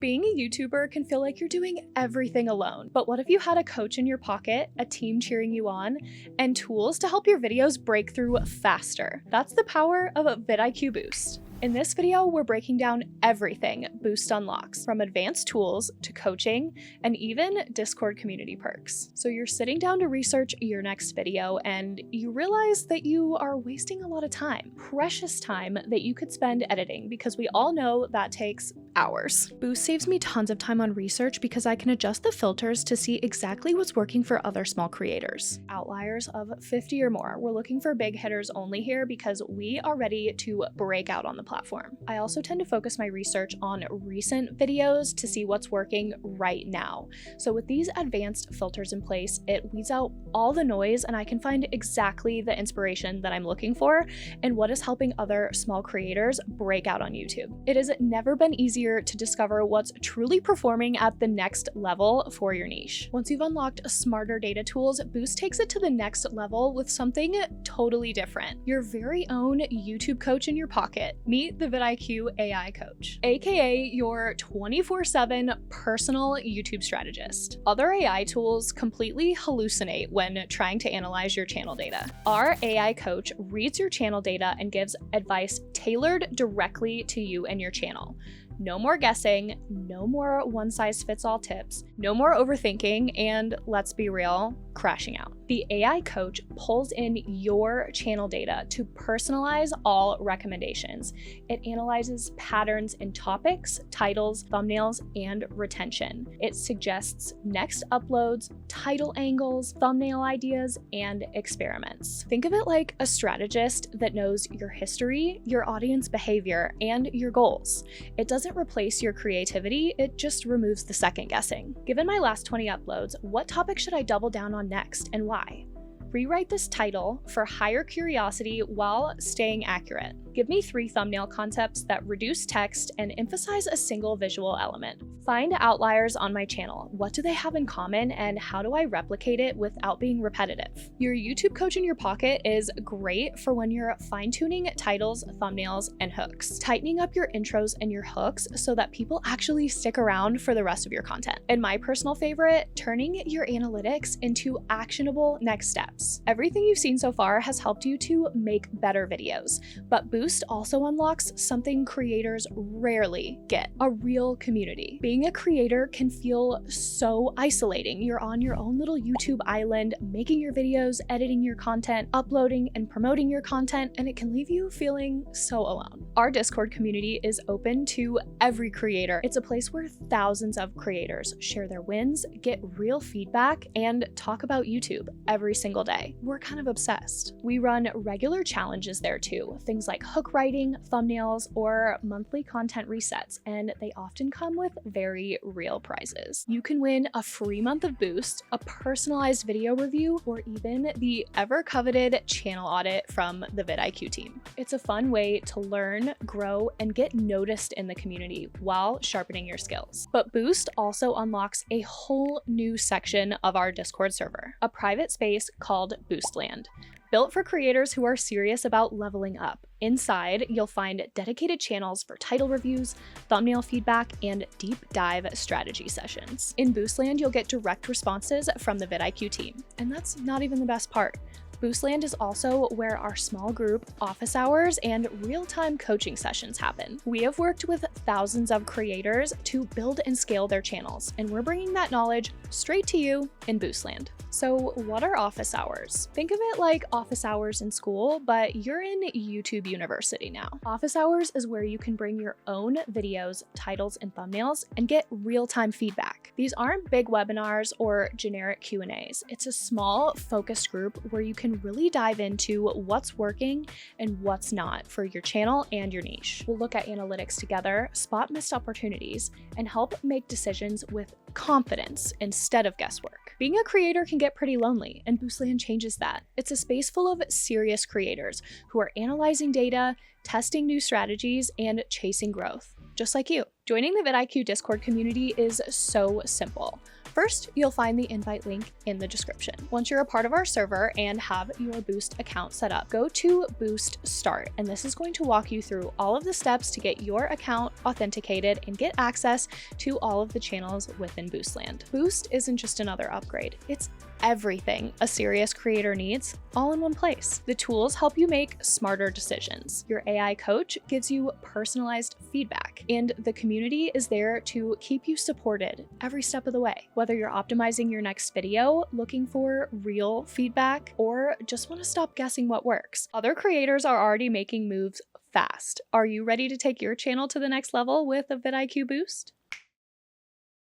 Being a YouTuber can feel like you're doing everything alone, but what if you had a coach in your pocket, a team cheering you on, and tools to help your videos break through faster? That's the power of a vidIQ Boost. In this video, we're breaking down everything Boost unlocks, from advanced tools to coaching and even Discord community perks. So you're sitting down to research your next video and you realize that you are wasting a lot of time, precious time that you could spend editing, because we all know that takes hours. Boost saves me tons of time on research because I can adjust the filters to see exactly what's working for other small creators. Outliers of 50 or more. We're looking for big hitters only here because we are ready to break out on the platform. I also tend to focus my research on recent videos to see what's working right now. So with these advanced filters in place, it weeds out all the noise and I can find exactly the inspiration that I'm looking for and what is helping other small creators break out on YouTube. It has never been easier to discover what's truly performing at the next level for your niche. Once you've unlocked smarter data tools, Boost takes it to the next level with something totally different. Your very own YouTube coach in your pocket. Meet the vidIQ AI coach, aka your 24/7 personal YouTube strategist. Other AI tools completely hallucinate when trying to analyze your channel data. Our AI coach reads your channel data and gives advice tailored directly to you and your channel. No more guessing, no more one-size-fits-all tips, no more overthinking, and let's be real, crashing out. The AI coach pulls in your channel data to personalize all recommendations. It analyzes patterns in topics, titles, thumbnails, and retention. It suggests next uploads, title angles, thumbnail ideas, and experiments. Think of it like a strategist that knows your history, your audience behavior, and your goals. It doesn't replace your creativity, it just removes the second guessing. Given my last 20 uploads, what topic should I double down on next and why? Rewrite this title for higher curiosity while staying accurate. Give me 3 thumbnail concepts that reduce text and emphasize a single visual element. Find outliers on my channel. What do they have in common and how do I replicate it without being repetitive? Your YouTube coach in your pocket is great for when you're fine-tuning titles, thumbnails, and hooks. Tightening up your intros and your hooks so that people actually stick around for the rest of your content. And my personal favorite, turning your analytics into actionable next steps. Everything you've seen so far has helped you to make better videos, but Boost also unlocks something creators rarely get: a real community. Being a creator can feel so isolating. You're on your own little YouTube island, making your videos, editing your content, uploading and promoting your content, and it can leave you feeling so alone. Our Discord community is open to every creator. It's a place where thousands of creators share their wins, get real feedback, and talk about YouTube every single day. We're kind of obsessed. We run regular challenges there too, things like hook writing, thumbnails, or monthly content resets, and they often come with very real prizes. You can win a free month of Boost, a personalized video review, or even the ever-coveted channel audit from the vidIQ team. It's a fun way to learn, grow, and get noticed in the community while sharpening your skills. But Boost also unlocks a whole new section of our Discord server, a private space called Boostland. Built for creators who are serious about leveling up. Inside, you'll find dedicated channels for title reviews, thumbnail feedback, and deep dive strategy sessions. In Boostland, you'll get direct responses from the vidIQ team. And that's not even the best part. Boostland is also where our small group, office hours, and real-time coaching sessions happen. We have worked with thousands of creators to build and scale their channels, and we're bringing that knowledge straight to you in Boostland. So what are office hours? Think of it like office hours in school, but you're in YouTube University now. Office hours is where you can bring your own videos, titles, and thumbnails and get real-time feedback. These aren't big webinars or generic Q&As. It's a small, focused group where you can really dive into what's working and what's not for your channel and your niche. We'll look at analytics together, spot missed opportunities, and help make decisions with confidence instead of guesswork. Being a creator can get pretty lonely, and Boostland changes that. It's a space full of serious creators who are analyzing data, testing new strategies, and chasing growth, just like you. Joining the vidIQ Discord community is so simple. First, you'll find the invite link in the description. Once you're a part of our server and have your Boost account set up, go to Boost Start, and this is going to walk you through all of the steps to get your account authenticated and get access to all of the channels within Boostland. Boost isn't just another upgrade, it's everything a serious creator needs, all in one place. The tools help you make smarter decisions. Your AI coach gives you personalized feedback, and the community is there to keep you supported every step of the way. Whether you're optimizing your next video, looking for real feedback, or just want to stop guessing what works, other creators are already making moves fast. Are you ready to take your channel to the next level with a vidIQ Boost?